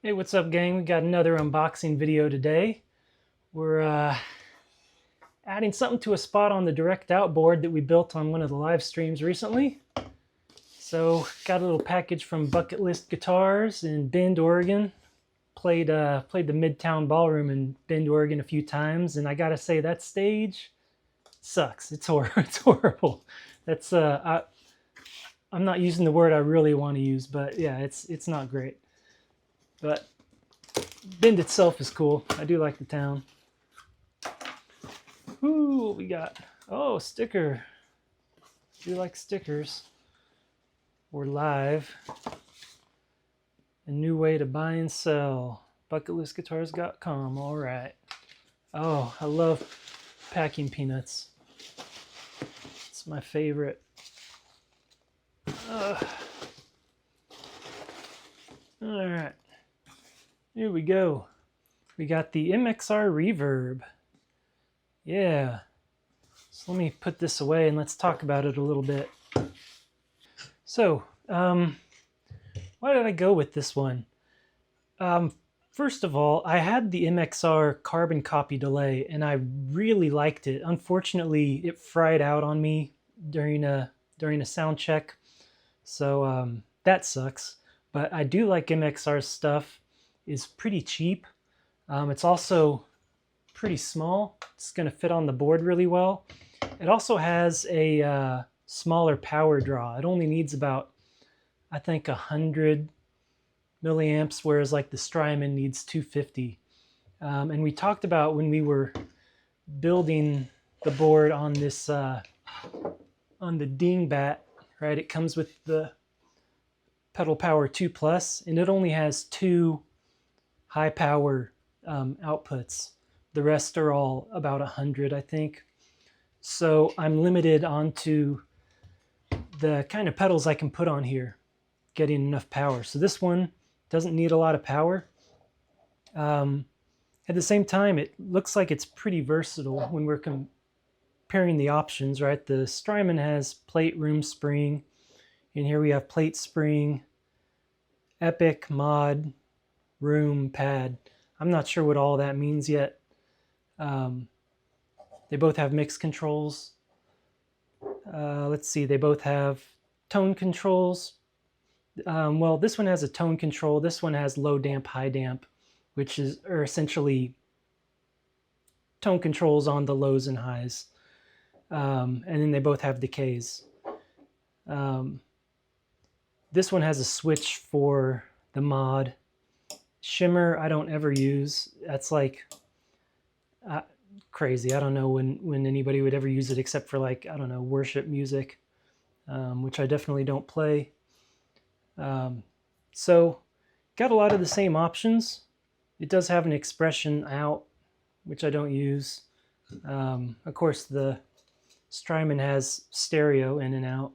Hey, what's up, gang? We got another unboxing video today. We're adding something to a spot on the direct out board that we built on one of the live streams recently. So, got a little package from Bucket List Guitars in Bend, Oregon. Played the Midtown Ballroom in Bend, Oregon a few times, and I gotta say that stage sucks. It's it's horrible. That's I'm not using the word I really want to use, but yeah, it's not great. But Bend itself is cool. I do like the town. Ooh, what we got? Oh, sticker. I do like stickers. We're live. A new way to buy and sell. Bucketlistguitars.com. All right. Oh, I love packing peanuts. It's my favorite. All right. Here we go. We got the MXR Reverb. Yeah. So let me put this away and let's talk about it a little bit. So, why did I go with this one? First of all, I had the MXR carbon copy delay and I really liked it. Unfortunately, it fried out on me during a sound check. So that sucks. But I do like MXR's stuff. Is pretty cheap. It's also pretty small. It's going to fit on the board really well. It also has a smaller power draw. It only needs about, I think, 100 milliamps, whereas like the Strymon needs 250. And we talked about when we were building the board on this on the Dingbat, right? It comes with the Pedal Power 2 Plus, and it only has two high power outputs. The rest are all about 100, I think. So I'm limited onto the kind of pedals I can put on here, getting enough power. So this one doesn't need a lot of power. At the same time, it looks like it's pretty versatile when we're comparing the options, right? The Strymon has plate, room, spring. And here we have plate, spring, epic, mod, room, pad. I'm not sure what all that means yet. They both have mix controls. Let's see, they both have tone controls. Well, this one has a tone control. This one has low damp, high damp, which are essentially tone controls on the lows and highs. And then they both have decays. This one has a switch for the mod. Shimmer, I don't ever use. That's like crazy. I don't know when anybody would ever use it except for, like, I don't know, worship music, which I definitely don't play. So got a lot of the same options. It does have an expression out, which I don't use. Of course, the Strymon has stereo in and out,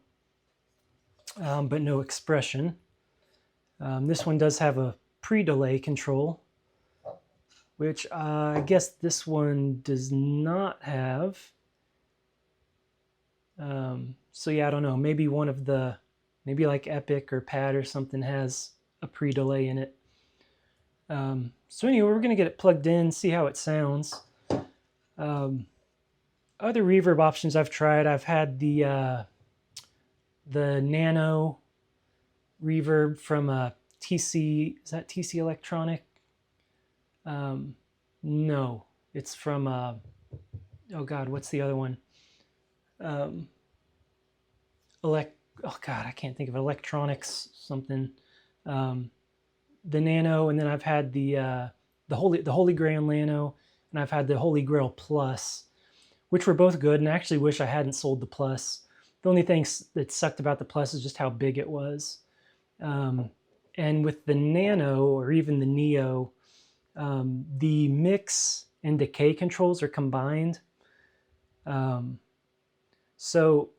but no expression. This one does have a pre-delay control, which I guess this one does not have. So yeah, I don't know. Maybe one of the, maybe like Epic or Pad or something has a pre-delay in it. So anyway, we're gonna get it plugged in, see how it sounds. Other reverb options I've tried, I've had the Nano reverb from TC, is that TC Electronic? No, it's from, oh God, what's the other one? Oh God, I can't think of it. Electronics something. The Nano, and then I've had the Holy Grail Nano, and I've had the Holy Grail Plus, which were both good, and I actually wish I hadn't sold the Plus. The only thing that sucked about the Plus is just how big it was. And with the Nano, or even the Neo, the mix and decay controls are combined. So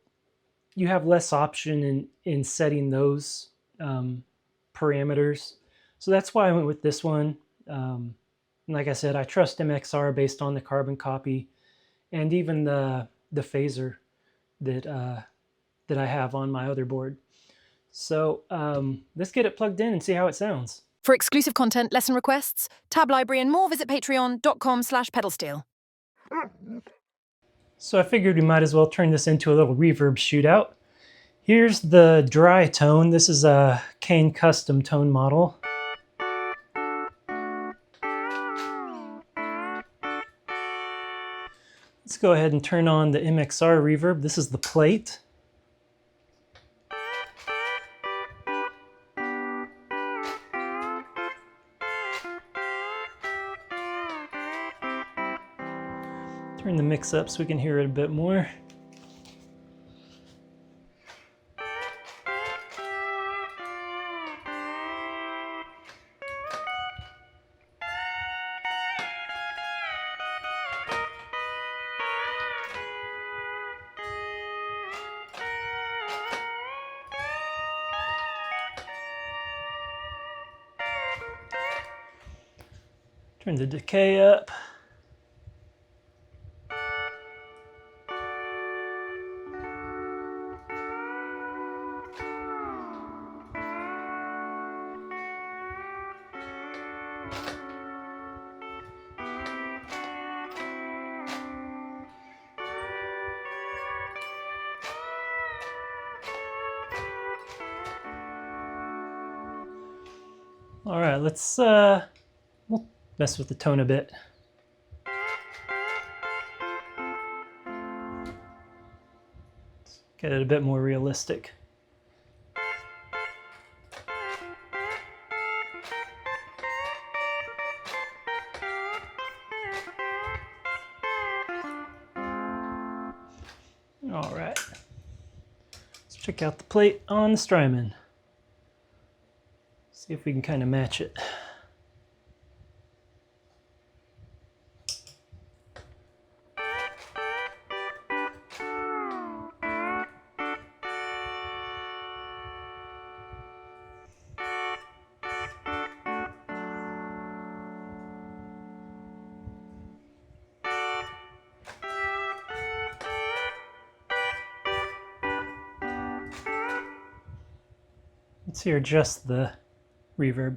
you have less option in setting those parameters. So that's why I went with this one. And like I said, I trust MXR based on the carbon copy and even the phaser that I have on my other board. So let's get it plugged in and see how it sounds. For exclusive content, lesson requests, tab library and more, visit patreon.com/pedalsteel. So I figured we might as well turn this into a little reverb shootout. Here's the dry tone. This is a Kane custom tone model. Let's go ahead and turn on the MXR Reverb. This is the plate. Turn the mix up so we can hear it a bit more. Turn the decay up. All right, let's we'll mess with the tone a bit. Get it a bit more realistic. All right, let's check out the plate on the Strymon. See if we can kind of match it. Let's hear just the reverb.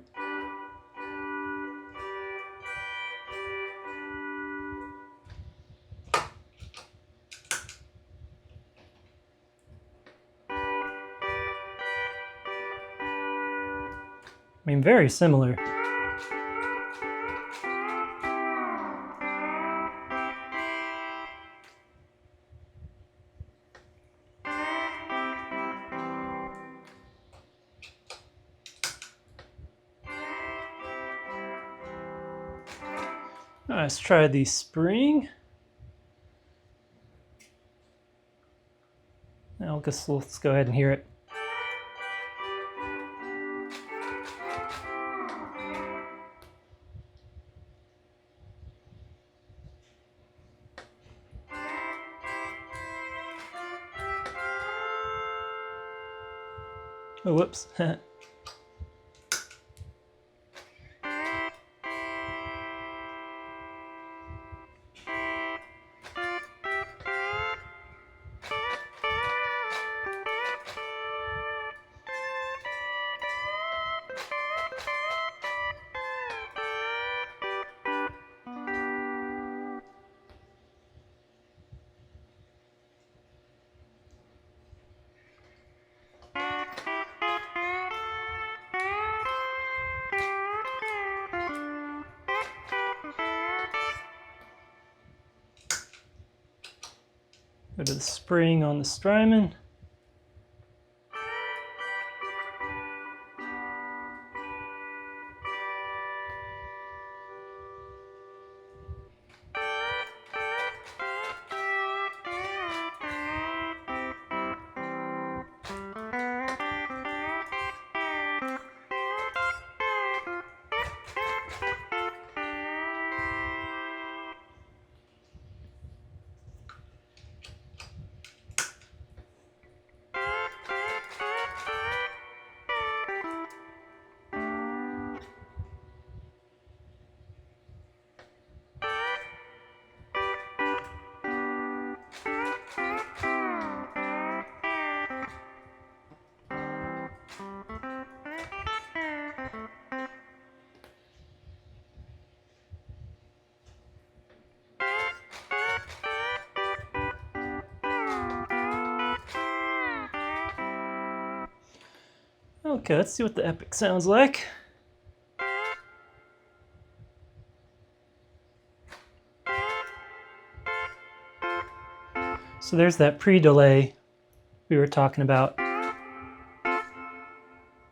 I mean, very similar. All right, let's try the spring. Now let's go ahead and hear it. Oh, whoops. Go to the spring on the Strymon. Okay, let's see what the Epic sounds like. So there's that pre-delay we were talking about.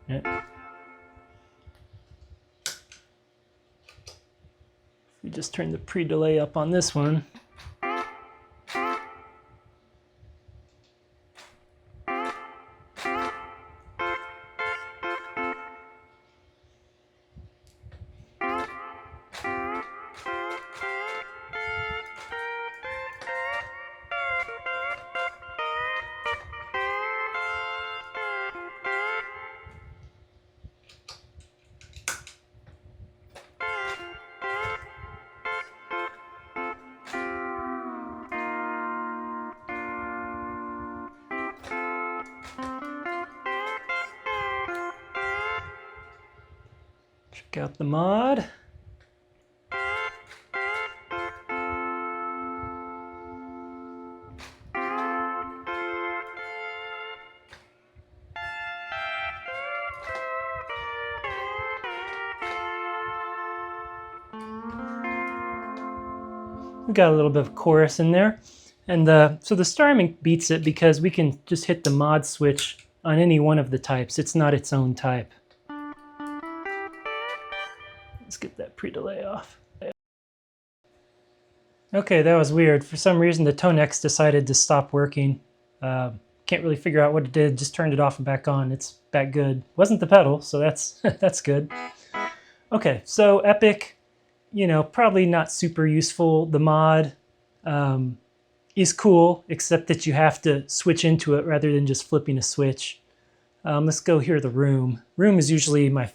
Yeah. We just turn the pre-delay up on this one. Check out the mod. We got a little bit of chorus in there. And so the Strymon beats it because we can just hit the mod switch on any one of the types. It's not its own type. Let's get that pre-delay off. Okay, that was weird. For some reason, the Tonex decided to stop working. Can't really figure out what it did. Just turned it off and back on. It's back good. Wasn't the pedal, so that's that's good. Okay, so Epic, you know, probably not super useful. The mod is cool, except that you have to switch into it rather than just flipping a switch. Let's go hear the Room. Room is usually my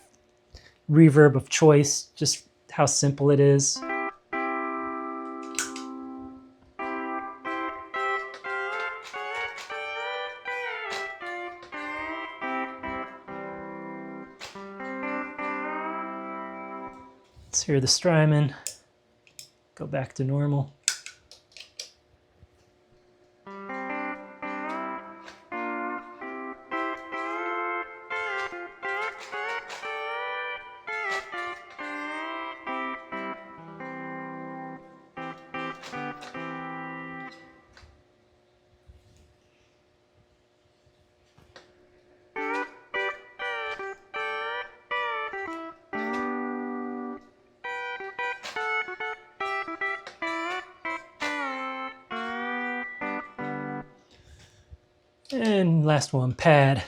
reverb of choice, just how simple it is. Let's hear the Strymon. Go back to normal. And last one, pad.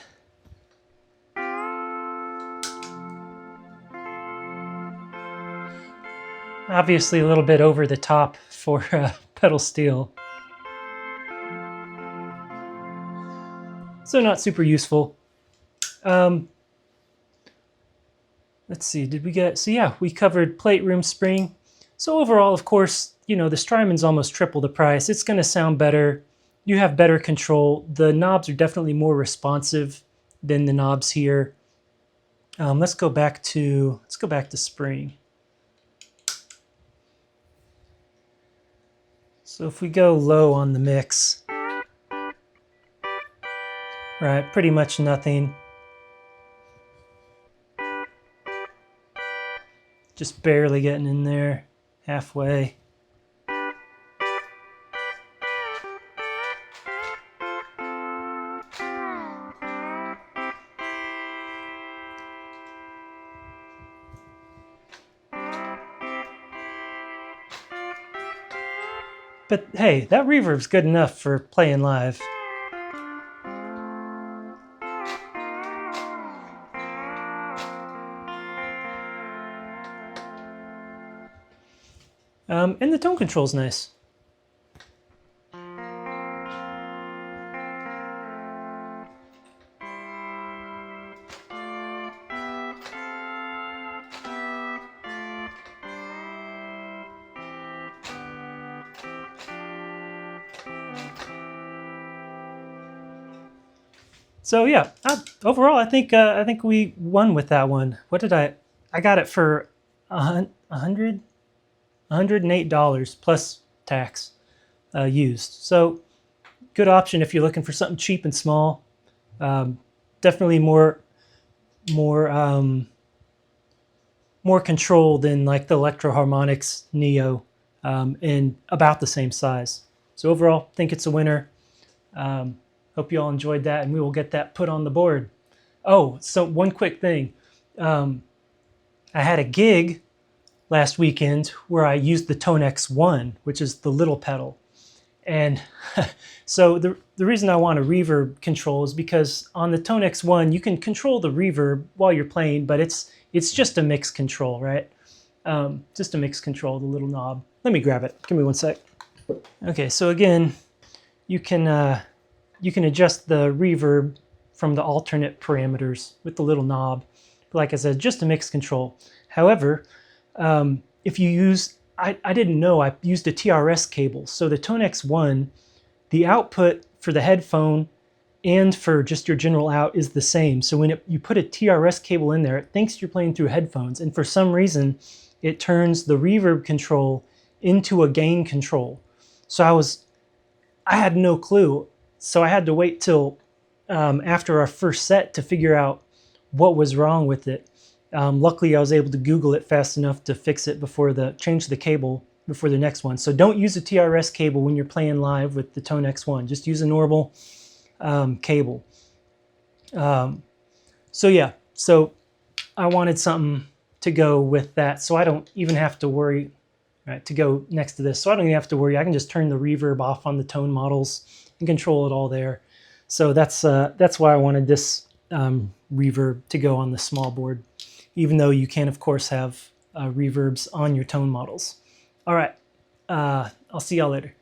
Obviously a little bit over the top for pedal steel. So not super useful. Let's see, did we get, so yeah, we covered plate, room, spring. So overall, of course, you know, the Strymon's almost triple the price. It's gonna sound better. You have better control. The knobs are definitely more responsive than the knobs here. Let's go back to spring. So if we go low on the mix, right, pretty much nothing. Just barely getting in there, halfway. But hey, that reverb's good enough for playing live. And the tone control's nice. So yeah, overall, I think we won with that one. What did I got it for $108 plus tax used. So good option if you're looking for something cheap and small. Definitely more more control than like the Electro Harmonix Neo, and about the same size. So overall, think it's a winner. Hope you all enjoyed that, and we will get that put on the board. Oh, so one quick thing. I had a gig last weekend where I used the Tone X1, which is the little pedal. And so the reason I want a reverb control is because on the Tone X1, you can control the reverb while you're playing, but it's just a mix control, right? Just a mix control, the little knob. Let me grab it. Give me one sec. Okay, so again, you can adjust the reverb from the alternate parameters with the little knob. Like I said, just a mix control. However, if you use, I didn't know, I used a TRS cable. So the Tone X1, the output for the headphone and for just your general out is the same. So when you put a TRS cable in there, it thinks you're playing through headphones. And for some reason, it turns the reverb control into a gain control. So I had no clue. So I had to wait till after our first set to figure out what was wrong with it. Luckily, I was able to Google it fast enough to fix it change the cable before the next one. So don't use a TRS cable when you're playing live with the Tone X1. Just use a normal cable. So yeah, so I wanted something to go with that, so I don't even have to worry, right, to go next to this. So I don't even have to worry. I can just turn the reverb off on the tone models and control it all there. So that's why I wanted this reverb to go on the small board, even though you can, of course, have reverbs on your tone models. All right, I'll see y'all later.